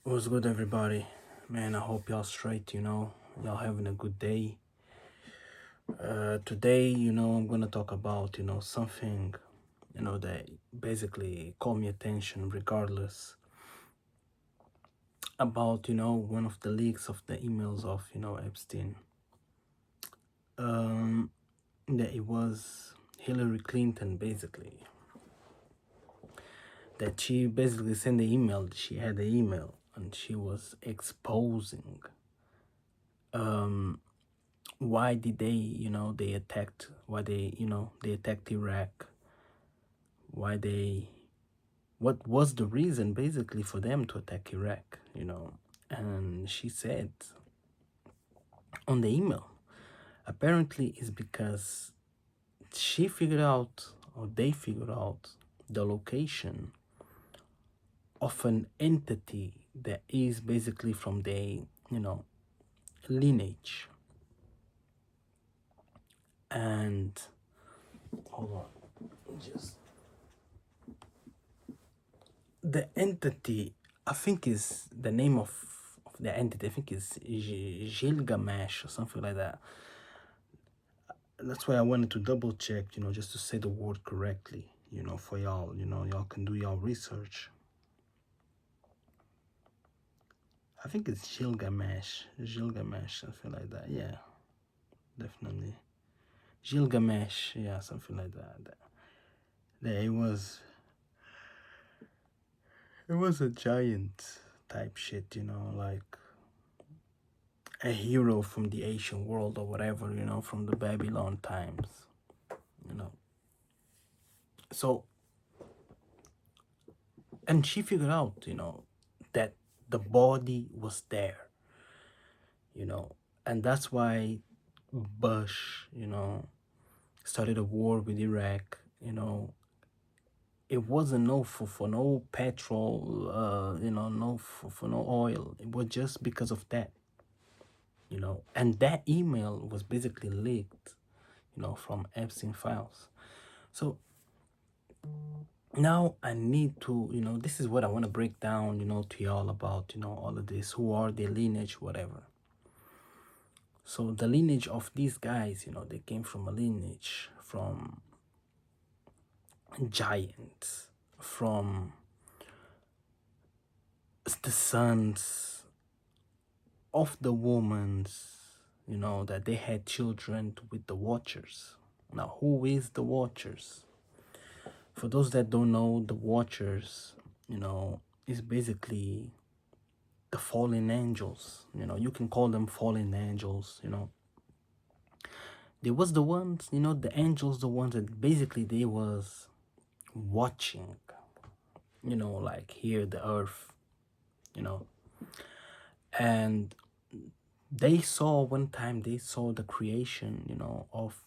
What's good, everybody? Man, I hope y'all straight, y'all having a good day. Today, I'm gonna talk about, something, that basically caught me attention regardless about, one of the leaks of the emails of, Epstein. Um, that it was Hillary Clinton, basically. That she basically sent the email, she had the email, and she was exposing why did they they attacked why they attacked Iraq, why they what was the reason basically for them to attack Iraq, and she said on the email apparently is because she figured out, or they figured out, the location of an entity that is basically from their lineage. And hold on, just the entity, I think is the name of the entity, I think is Gilgamesh or something like that. That's why I wanted to double check, just to say the word correctly, for y'all, y'all can do y'all research. I think it's Gilgamesh, something like that. Yeah, definitely. Gilgamesh, yeah, something like that. Yeah, it was a giant type shit, like a hero from the ancient world or whatever, from the Babylon times, you know. So, and she figured out, that the body was there, you know, and that's why Bush, started a war with Iraq, It wasn't no for no petrol, no for no oil. It was just because of that, And that email was basically leaked, from Epstein files. So now I need to, this is what I want to break down, to y'all about, all of this. Who are the lineage, whatever. So the lineage of these guys, they came from a lineage from giants, from the sons of the women's, that they had children with the Watchers. Now, who is the Watchers? For those that don't know, the Watchers, is basically the fallen angels. You can call them fallen angels. They was the ones, the angels, the ones that basically they was watching, like here the earth, you know, and they saw one time, they saw the creation, of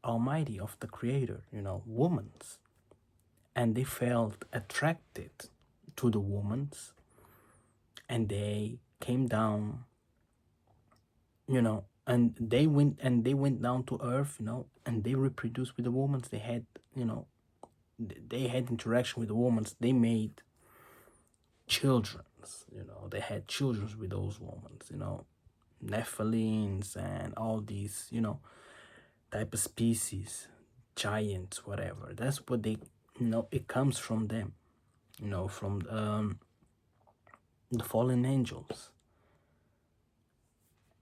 Almighty, of the Creator, woman's, and they felt attracted to the woman's, and they came down, and they went down to earth, and they reproduced with the woman's. They had, they had interaction with the woman's. They made children's, they had children's with those women's, Nephilims and all these, type of species, giants, whatever. That's what they, it comes from them, from the fallen angels.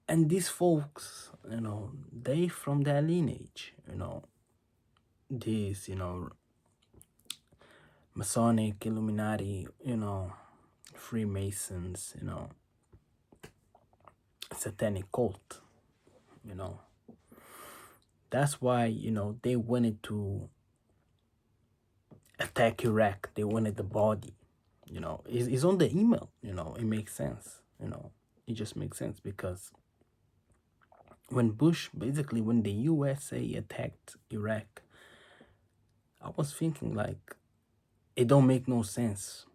And these folks, they from their lineage, these, Masonic, Illuminati, Freemasons, satanic cult, you know. That's why, they wanted to attack Iraq. They wanted the body, It's on the email, it makes sense, It just makes sense because when Bush, basically when the USA attacked Iraq, I was thinking like, it don't make no sense.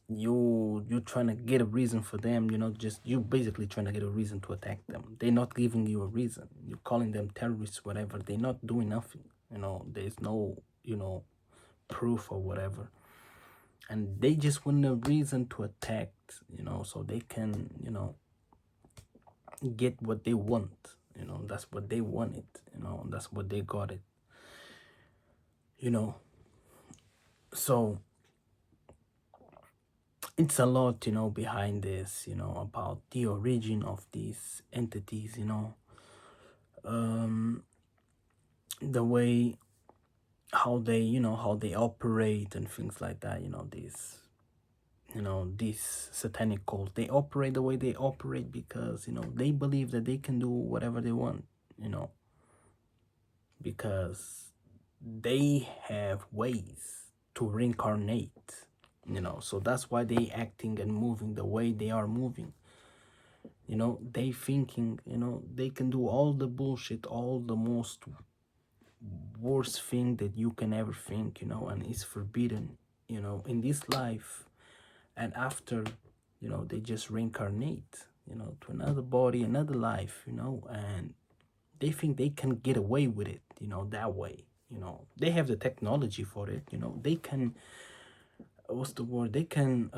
You trying to get a reason for them, just you basically trying to get a reason to attack them. They're not giving you a reason. You're calling them terrorists, whatever. They're not doing nothing. There's no, proof or whatever. and they just want a reason to attack, so they can, get what they want. That's what they wanted. That's what they got it. So it's a lot, behind this, about the origin of these entities, the way how they operate and things like that. These satanic cults, they operate the way they operate because they believe that they can do whatever they want, because they have ways to reincarnate, so that's why they acting and moving the way they are moving. They thinking, they can do all the bullshit, all the most worst thing that you can ever think, and it's forbidden, in this life. And after, they just reincarnate, to another body, another life, and they think they can get away with it, that way. They have the technology for it, they can, what's the word? They can,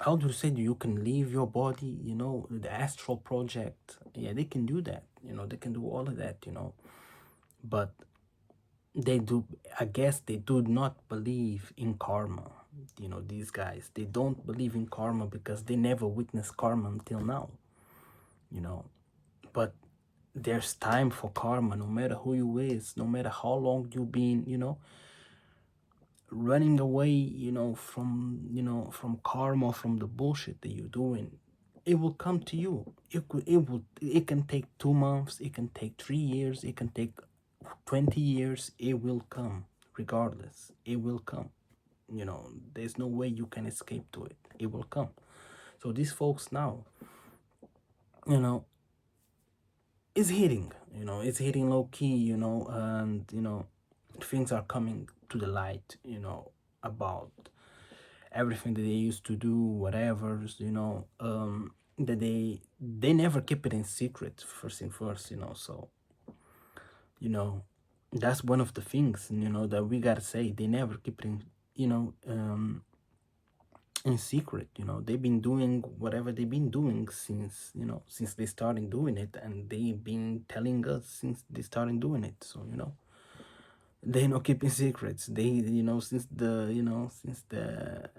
how do you say, you can leave your body, the astral project. Yeah, they can do that, they can do all of that, but they do, I guess they do not believe in karma. These guys, they don't believe in karma because they never witnessed karma until now. But there's time for karma, no matter who you is, no matter how long you've been, running away, from karma, from the bullshit that you're doing. It will come to you. It can take 2 months, it can take 3 years, it can take 20 years. It will come regardless. It will come. There's no way you can escape to it. It will come. So these folks now, it's hitting, it's hitting low key, and things are coming to the light, about everything that they used to do, whatever, that they never keep it in secret, first thing first, so that's one of the things, that we gotta say. They never keep it in secret. They've been doing whatever they've been doing since they started doing it, and they've been telling us since they started doing it. So they not keeping secrets. They since the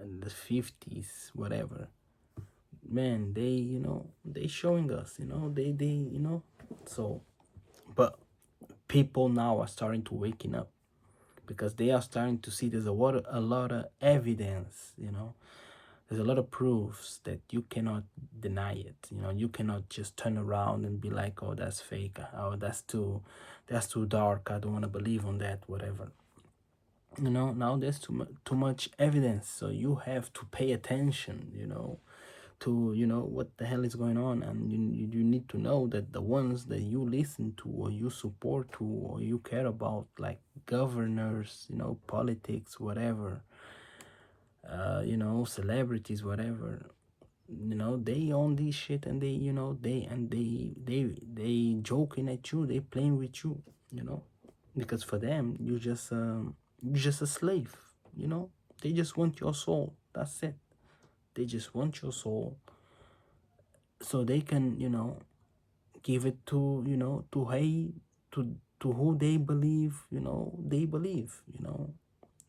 50s, whatever, man. They showing us, they so. But people now are starting to waking up, because they are starting to see there's a lot of evidence. There's a lot of proofs that you cannot deny it. You cannot just turn around and be like, oh, that's fake, oh, that's too dark, I don't want to believe on that, whatever. Now there's too much evidence, so you have to pay attention, to what the hell is going on. And you need to know that the ones that you listen to, or you support to, or you care about, like governors, politics, whatever, celebrities, whatever, they own this shit, and they joking at you, they playing with you, because for them you're just a slave. They just want your soul. That's it. They just want your soul, so they can give it to to who they believe,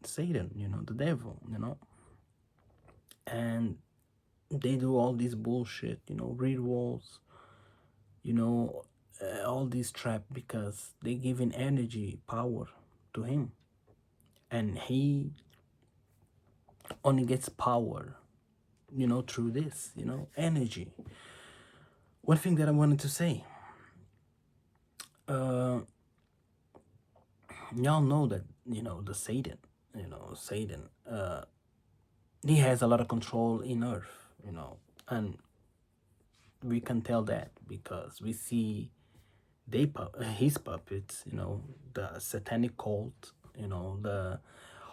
Satan, the devil, and they do all this bullshit, rituals, all this trap, because they giving energy, power to him, and he only gets power, through this, energy. One thing that I wanted to say, y'all know that the Satan, he has a lot of control in Earth, and we can tell that because we see his puppets, the satanic cult,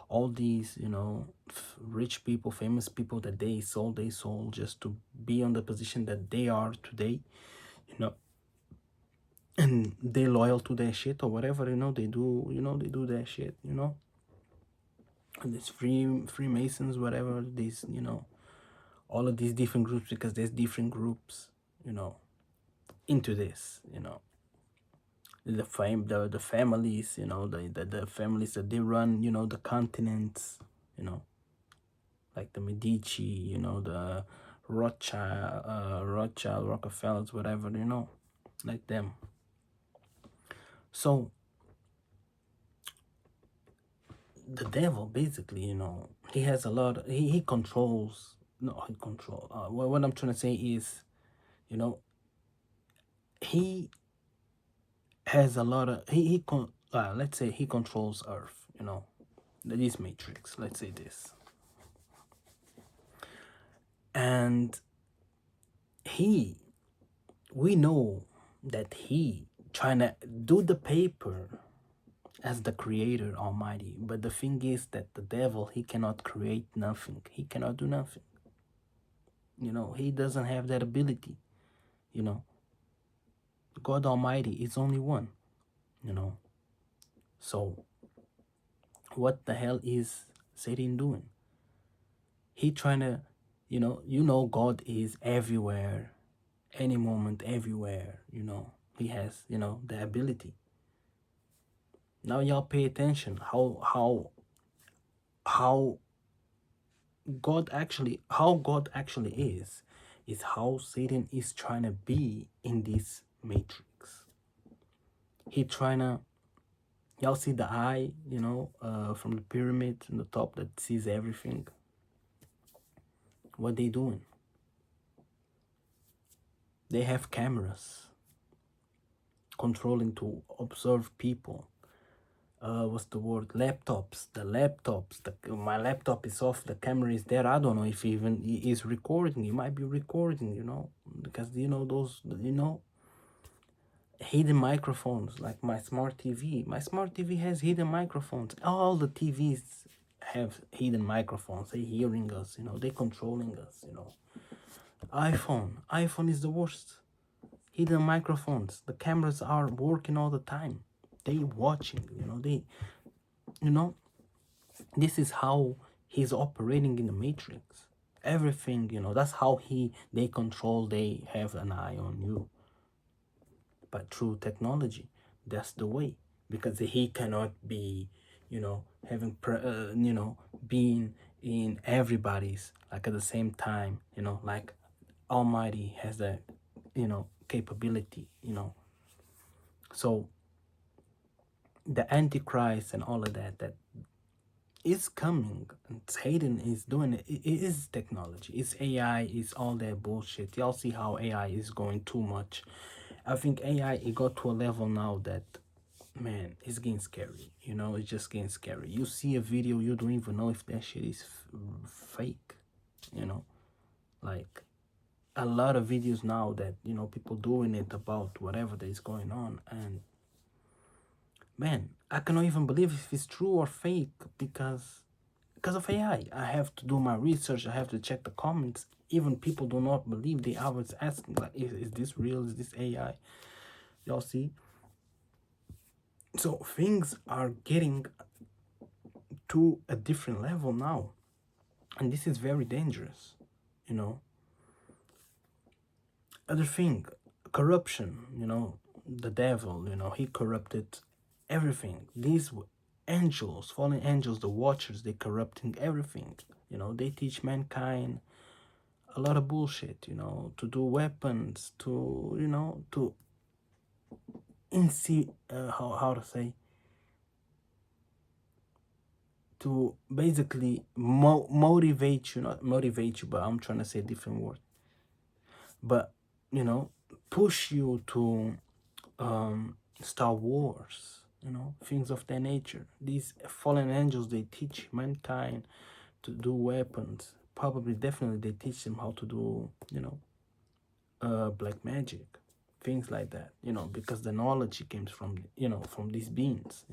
all these, rich people, famous people, that they sold their soul just to be on the position that they are today, and they're loyal to their shit or whatever, they do, they do their shit, these Freemasons, whatever, these, all of these different groups, because there's different groups, into this, the families, the families that they run, the continents, like the Medici, the Rothschild, Rockefellers, whatever, like them. So the devil, basically, he has a lot. He controls. No, he control. What I'm trying to say is, he has a lot of. Let's say he controls Earth. This matrix. Let's say this, and we know that he trying to do the paper as the creator almighty, but the thing is that the devil, he cannot create nothing, he cannot do nothing, he doesn't have that ability. God almighty is only one. So what the hell is Satan doing? He trying to, God is everywhere, any moment, everywhere. He has, the ability. Now y'all pay attention how God actually is how Satan is trying to be in this matrix. He trying to, y'all see the eye, from the pyramid in the top that sees everything. What they doing? They have cameras controlling to observe people. What's the word? Laptops. My laptop is off. The camera is there. I don't know if even he is recording. He might be recording, because those, hidden microphones, like my smart TV. My smart TV has hidden microphones. All the TVs have hidden microphones. They hearing us, they controlling us, iPhone is the worst. Hidden microphones. The cameras are working all the time. They watching, this is how he's operating in the matrix. Everything, that's how they control, they have an eye on you. But through technology, that's the way, because he cannot be, having being in everybody's, like at the same time, like Almighty has that, capability, so the Antichrist and all of that is coming, and Satan is doing it. It is technology, it's AI, it's all that bullshit. Y'all see how AI is going too much. I think AI, it got to a level now that, man, it's getting scary. It's just getting scary. You see a video, you don't even know if that shit is fake. Like a lot of videos now that people doing it about whatever that is going on, and man, I cannot even believe if it's true or fake, because of AI. I have to do my research. I have to check the comments. Even people do not believe. They always asking, like, is this real? Is this AI? Y'all see? So things are getting to a different level now, and this is very dangerous. Other thing, corruption. The devil. He corrupted everything. These angels, fallen angels, the watchers, they corrupting everything. They teach mankind a lot of bullshit, to do weapons, to how to say, to basically motivate you, not motivate you, but I'm trying to say a different word, but push you to Star Wars, things of that nature. These fallen angels, they teach mankind to do weapons. Probably, definitely, they teach them how to do, black magic, things like that. Because the knowledge comes from, from these beings.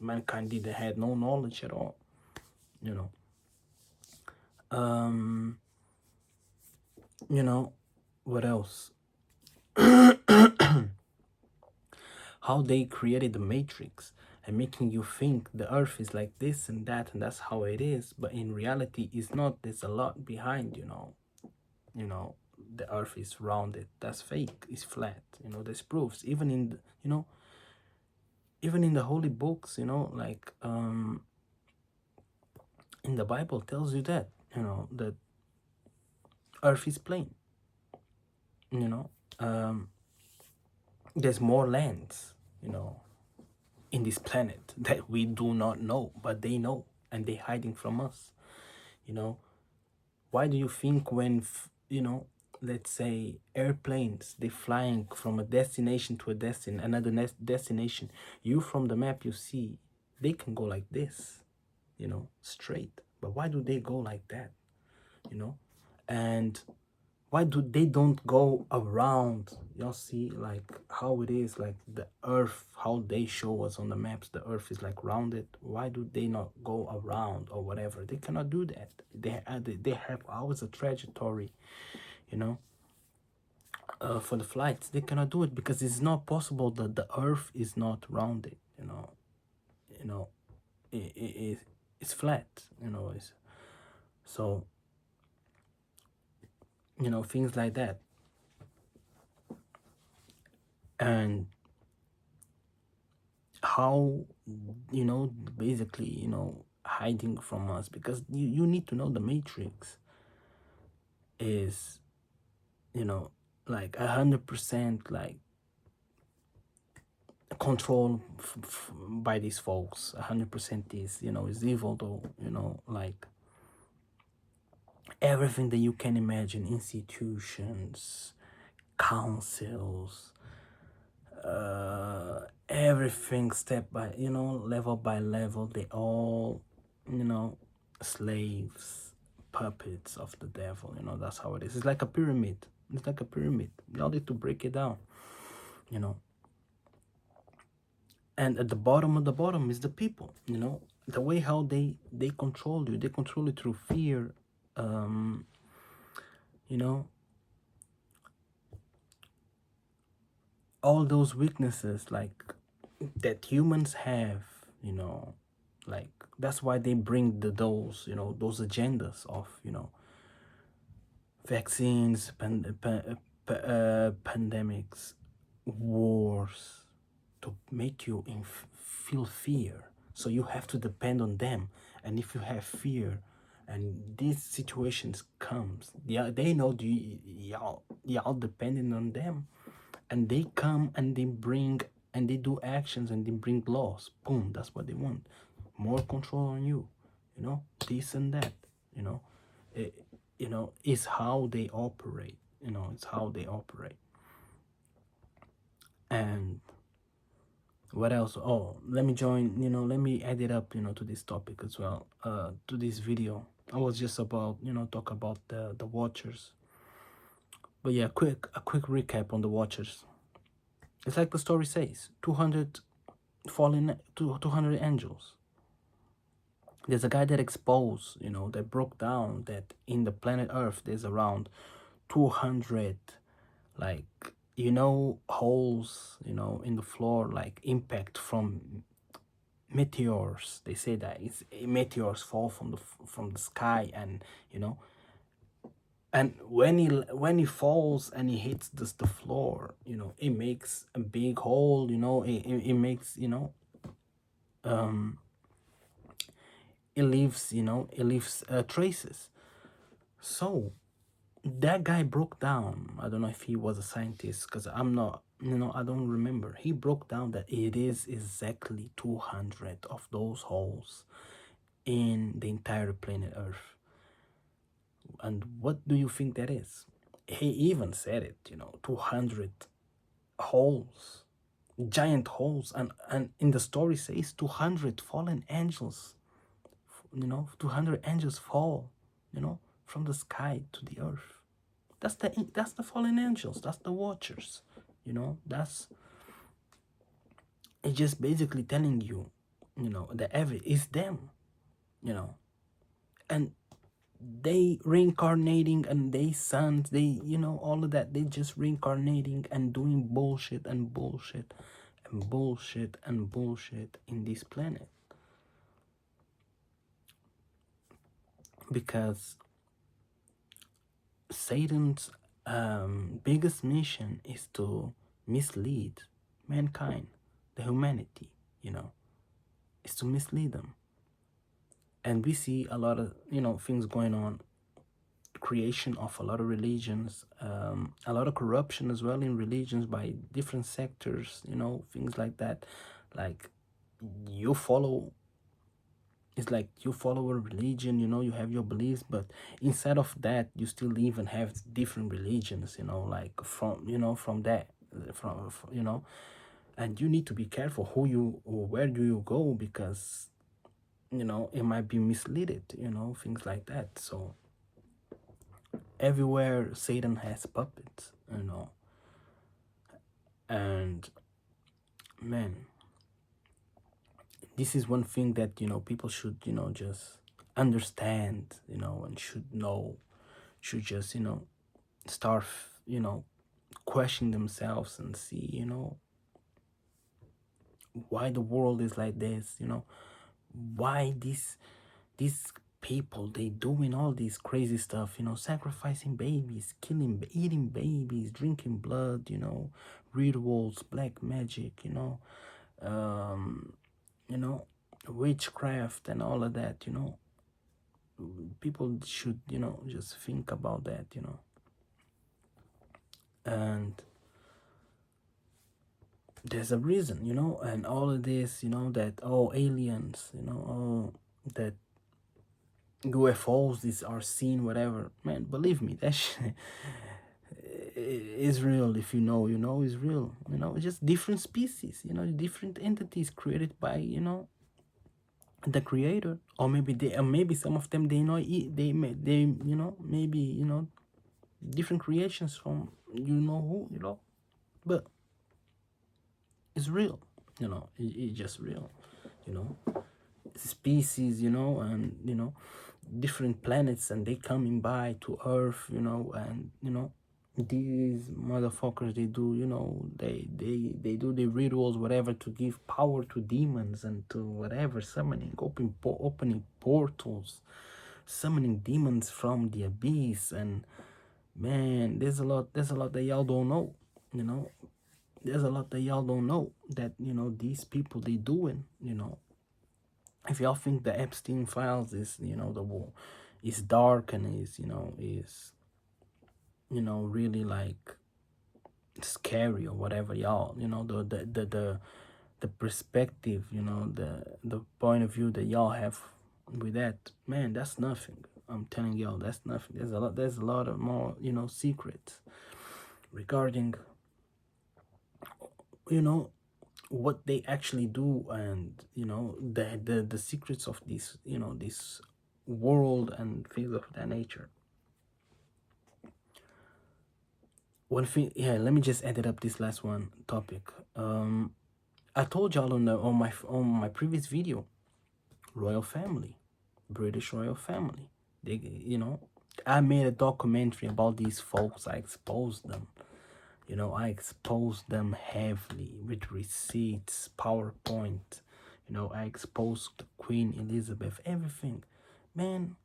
Mankind had no knowledge at all. What else? How they created the matrix. and making you think the earth is like this and that and that's how it is, but in reality it's not. There's a lot behind, you know the earth is rounded. That's fake. It's flat. There's proofs even in even in the holy books, like in the Bible tells you that that earth is plane. you know um there's more lands in this planet that we do not know, but they know, and they're hiding from us. you know why do you think when let's say airplanes, they're flying from a destination to another destination, you from the map you see they can go like this, straight, but why do they go like that? And why do they don't go around? Y'all see like how it is, like the earth, how they show us on the maps, the earth is like rounded. Why do they not go around or whatever? They cannot do that. They have always a trajectory, you know for the flights. They cannot do it because it's not possible that the earth is not rounded. You know it's flat. It's so things like that. And how basically hiding from us, because you need to know the matrix is like 100% like controlled by these folks. 100% is evil, though. Like everything that you can imagine, institutions, councils, everything step by level by level, they all slaves, puppets of the devil. That's how it is. It's like a pyramid. You all need to break it down. And at the bottom of the bottom is the people. The way how they control you, they control you through fear. you know all those weaknesses like that humans have. Like that's why they bring those agendas of vaccines, pandemics, wars, to make you feel fear, so you have to depend on them. And if you have fear and these situations comes, they know y'all depending on them, and they come and they bring and they do actions and they bring laws. Boom, that's what they want. More control on you, this and that. It, is how they operate. It's how they operate. And what else? Oh, let me add it up to this topic as well, to this video. I was just about talk about the watchers. But yeah, a quick recap on the watchers. It's like the story says, 200 200 angels. There's a guy that exposed, that broke down that in the planet Earth there's around 200 like holes in the floor, like impact from meteors. They say that it's meteors fall from the sky, and and when he falls and he hits the floor, it makes a big hole. It makes it leaves traces. So that guy broke down. I don't know if he was a scientist, because I'm not, I don't remember. He broke down that it is exactly 200 of those holes in the entire planet Earth. And what do you think that is? He even said it, 200 holes, giant holes. And in the story says 200 fallen angels, 200 angels fall, from the sky to the earth. That's the fallen angels. That's the watchers. That's it's just basically telling you, that every is them, and they reincarnating, and they sons, they all of that, they just reincarnating and doing bullshit and bullshit. and bullshit and bullshit in this planet. Because Satan's biggest mission is to mislead mankind, the humanity, is to mislead them. And we see a lot of, things going on, creation of a lot of religions, a lot of corruption as well in religions by different sectors, things like that. Like you follow it's like you follow a religion, you have your beliefs, but inside of that you still even have different religions, like from that, and you need to be careful who you or where do you go, because it might be misleaded, things like that. So everywhere Satan has puppets, and man, this is one thing that people should just understand, and should just start questioning themselves and see why the world is like this, why these people, they doing all this crazy stuff, sacrificing babies, eating babies, drinking blood, rituals, black magic, um witchcraft and all of that. People should just think about that. And there's a reason, and all of this, that aliens, that UFOs are seen, whatever. Man, believe me, that shit is real. If is real. It's just different species, different entities created by the creator, or maybe some of them, maybe different creations from who, but it's real. It's just real. Species, and different planets, and they coming by to Earth, and these motherfuckers, they do, they do the rituals, whatever, to give power to demons and to whatever, summoning, opening portals, summoning demons from the abyss. And man, there's a lot that y'all don't know. There's a lot that y'all don't know that these people, they doing. If y'all think the Epstein files is the war is dark and is really like scary or whatever, y'all, the perspective, the point of view that y'all have with that, man, that's nothing. I'm telling y'all, that's nothing. There's a lot of more secrets regarding what they actually do, and the secrets of this world and things of that nature. One thing, yeah, let me just edit up this last one topic. I told y'all on my previous video, royal family, British royal family, they I made a documentary about these folks. I exposed them. I exposed them heavily with receipts, PowerPoint. I exposed Queen Elizabeth, everything. Man,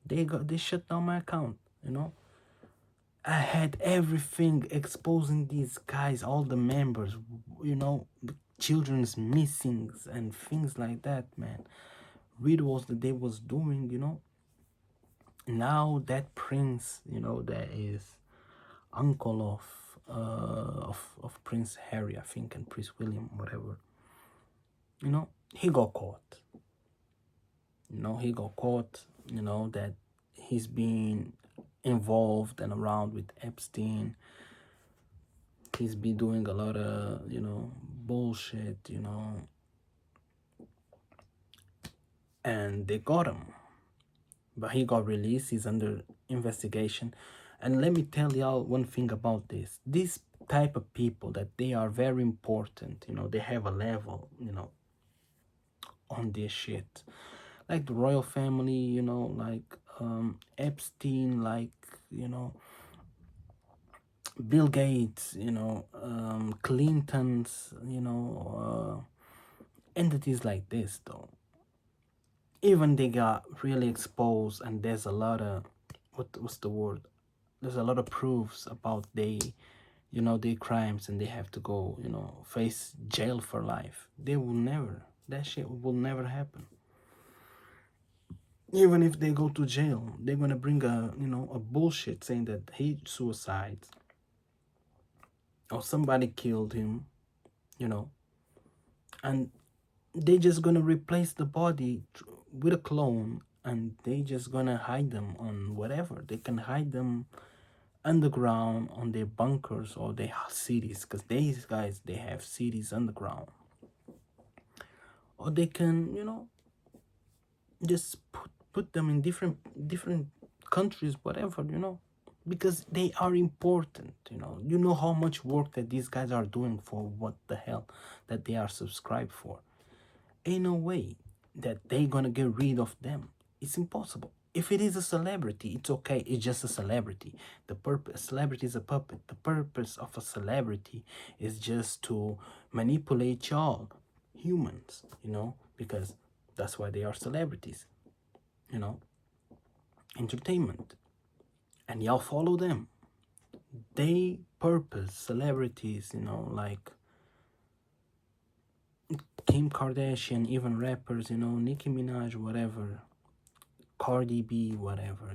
they shut down my account. I had everything exposing these guys, all the members, the children's missings and things like that, man. Rituals that they was doing, Now that prince, that is uncle of Prince Harry, I think, and Prince William, whatever. He got caught. He got caught. That he's been involved and around with Epstein. He's been doing a lot of bullshit, and they got him. But he got released. He's under investigation. And let me tell y'all one thing about this. This type of people, that they are very important. They have a level, on this shit. Like the royal family, like Epstein, like, Bill Gates, Clinton's, entities like this, though, even they got really exposed, and there's a lot of what's the word? There's a lot of proofs about their crimes, and they have to go, face jail for life. They will never. That shit will never happen. Even if they go to jail, they're gonna bring a bullshit saying that he suicides or somebody killed him, you know, and they just gonna replace the body with a clone, and they just gonna hide them on whatever they can hide them underground on their bunkers or their cities, because these guys, they have cities underground, or they can just put them in different countries, whatever, because they are important. You know how much work that these guys are doing for what the hell that they are subscribed for. Ain't no way that they gonna get rid of them. It's impossible. If it is a celebrity, it's okay. It's just a celebrity. The purpose, celebrity is a puppet. The purpose of a celebrity is just to manipulate y'all humans, because that's why they are celebrities, you know, entertainment. And y'all follow them. They purpose celebrities, like Kim Kardashian, even rappers, Nicki Minaj, whatever, Cardi B, whatever.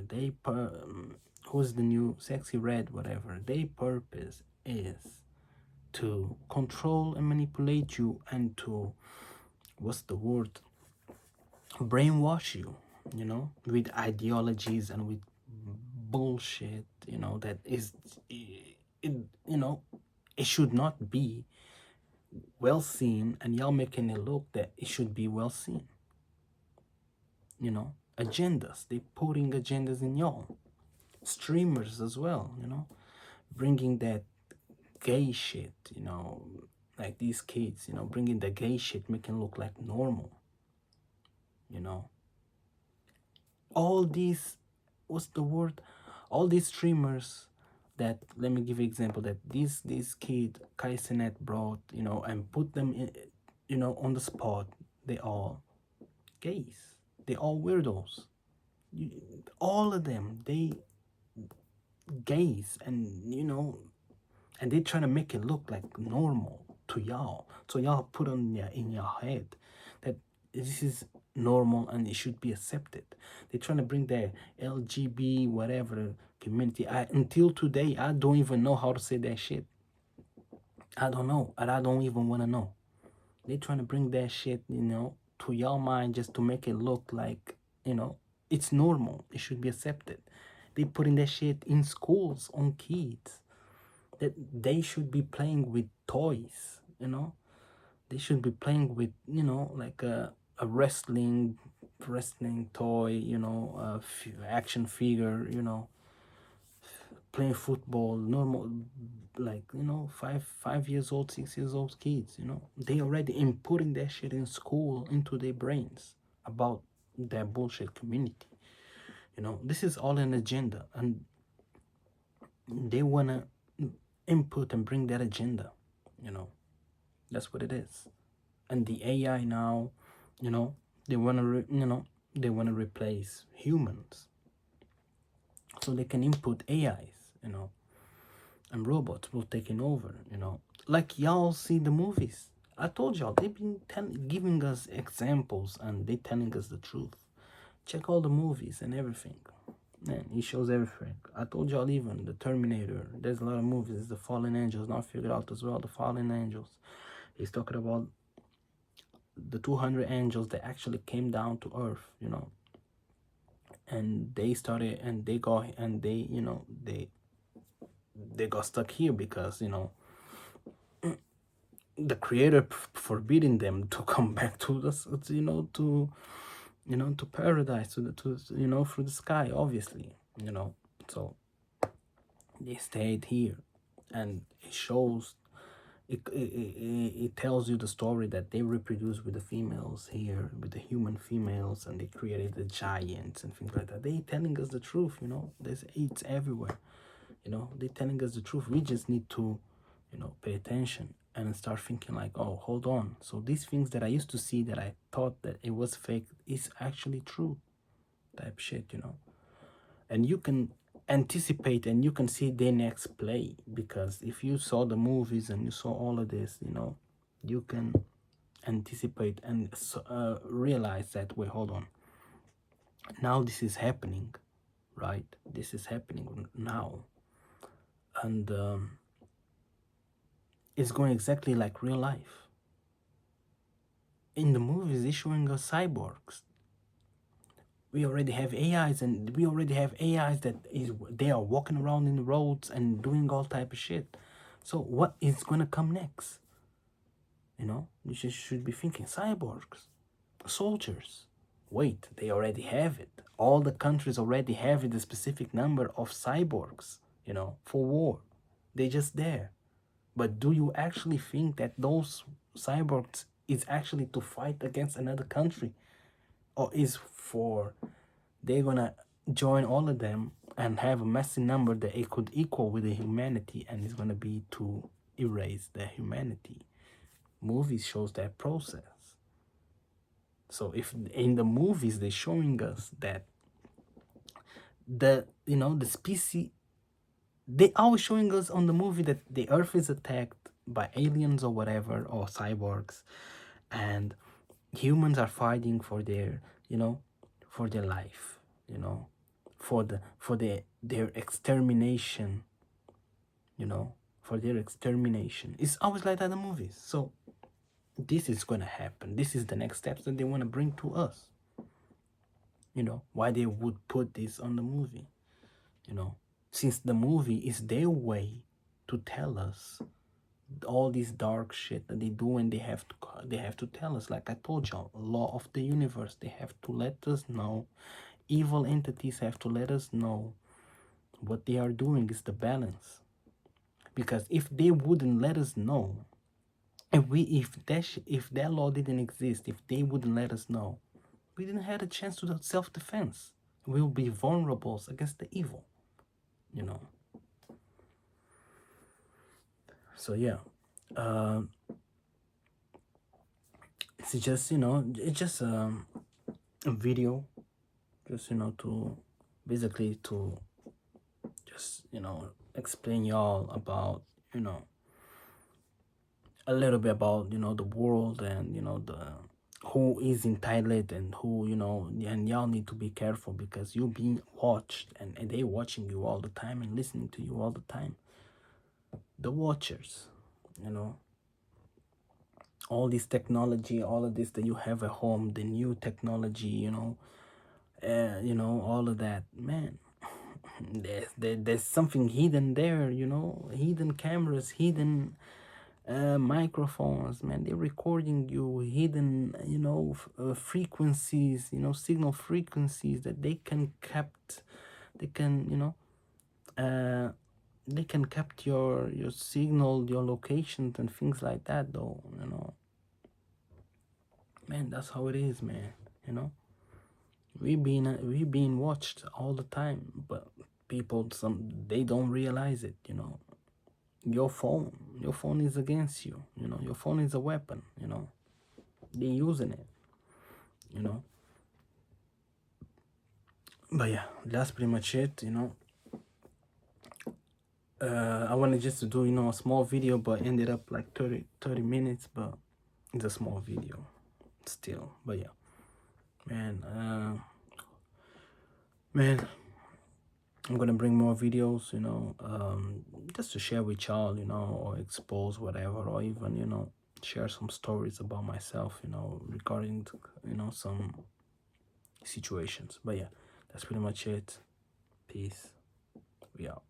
Who's the new Sexy Red, whatever. Their purpose is to control and manipulate you, and to, what's the word? Brainwash you, with ideologies and with bullshit, that is, it should not be well seen, and y'all making it look that it should be well seen. Agendas. They putting agendas in y'all. Streamers as well, bringing that gay shit, like these kids, bringing the gay shit, making it look like normal, all these, what's the word? All these streamers that, let me give you example, that this kid Kai Cenat brought, and put them in, on the spot. They all gays. They all weirdos. All of them, they gays, and and they trying to make it look like normal to y'all. So y'all put on in your head that this is normal and it should be accepted. They're trying to bring their LGB whatever community. Until today, I don't even know how to say that shit. I don't know, and I don't even want to know. They're trying to bring that shit, to your mind, just to make it look like, it's normal. It should be accepted. They putting that shit in schools on kids, that they should be playing with toys, they should be playing with, like a wrestling toy, action figure, playing football, normal, like, 5 years old, 6 years old kids, they already inputting that shit in school into their brains about their bullshit community. This is all an agenda, and they wanna input and bring that agenda. That's what it is. And the AI now, they wanna they wanna replace humans, so they can input AIs, and robots will taking over, like y'all see the movies. I told y'all, they've been giving us examples, and they telling us the truth. Check all the movies and everything. Man, he shows everything. I told y'all, even the Terminator. There's a lot of movies. The Fallen Angels, not figured out as well. The Fallen Angels. He's talking about the 200 angels that actually came down to Earth, and they started, and they got, and they got stuck here because the creator forbidding them to come back to this, to paradise, through the sky, obviously, so they stayed here. And it shows, it tells you the story that they reproduce with the females here, with the human females, and they created the giants and things like that. They telling us the truth, it's everywhere, You know, they're telling us the truth. We just need to, you know, pay attention and start thinking like, oh, hold on. So these things that I used to see that I thought that it was fake is actually true, type shit, you know. And you can anticipate and you can see their next play, because if you saw the movies and you saw all of this, you know, you can anticipate and realize that, wait, hold on, now this is happening, right? This is happening now. And it's going exactly like real life. In the movies, they're showing us cyborgs. We already have AIs, and we already have AIs that they are walking around in the roads and doing all type of shit. So what is gonna come next? You know, you just should be thinking cyborgs, soldiers. Wait, they already have it. All the countries already have it, a specific number of cyborgs, you know, for war. They're just there. But do you actually think that those cyborgs is actually to fight against another country? Or is for they're gonna join all of them and have a massive number that it could equal with the humanity, and it's gonna be to erase the humanity? Movies shows that process. So if in the movies they're showing us that the, you know, the species, they always showing us on the movie that the earth is attacked by aliens or whatever, or cyborgs, and humans are fighting for their, you know, for their life, you know, for their extermination, you know, for their extermination. It's always like that in the movies. So this is gonna happen. This is the next steps that they want to bring to us. You know, why they would put this on the movie, you know, since the movie is their way to tell us all this dark shit that they do, and they have to tell us, like I told y'all, law of the universe. They have to let us know. Evil entities have to let us know what they are doing is the balance. Because if they wouldn't let us know, if that law didn't exist, if they wouldn't let us know, we didn't have a chance to self-defense. We'll be vulnerable against the evil, you know. So yeah, it's just, you know, it's just a video, just, you know, to basically to just, you know, explain y'all about, you know, a little bit about, you know, the world, and, you know, the who is entitled and who, you know, and y'all need to be careful, because you're being watched, and they watching you all the time and listening to you all the time. The watchers, you know, all this technology, all of this that you have at home, the new technology, you know, all of that, man. There's something hidden there, you know, hidden cameras, hidden microphones, man. They're recording you, hidden, you know, frequencies, you know, signal frequencies that they can kept, they can, you know, they can kept your signal, your locations and things like that, though, you know. Man, that's how it is, man, you know. We being watched all the time, but people, they don't realize it, you know. Your phone is against you, you know. Your phone is a weapon, you know. They're using it, you know. But yeah, that's pretty much it, you know. I wanted just to do, you know, a small video, but ended up like 30 minutes, but it's a small video still. But yeah, man, I'm gonna bring more videos, you know, just to share with y'all, you know, or expose whatever, or even, you know, share some stories about myself, you know, regarding, you know, some situations. But yeah, that's pretty much it. Peace. We out.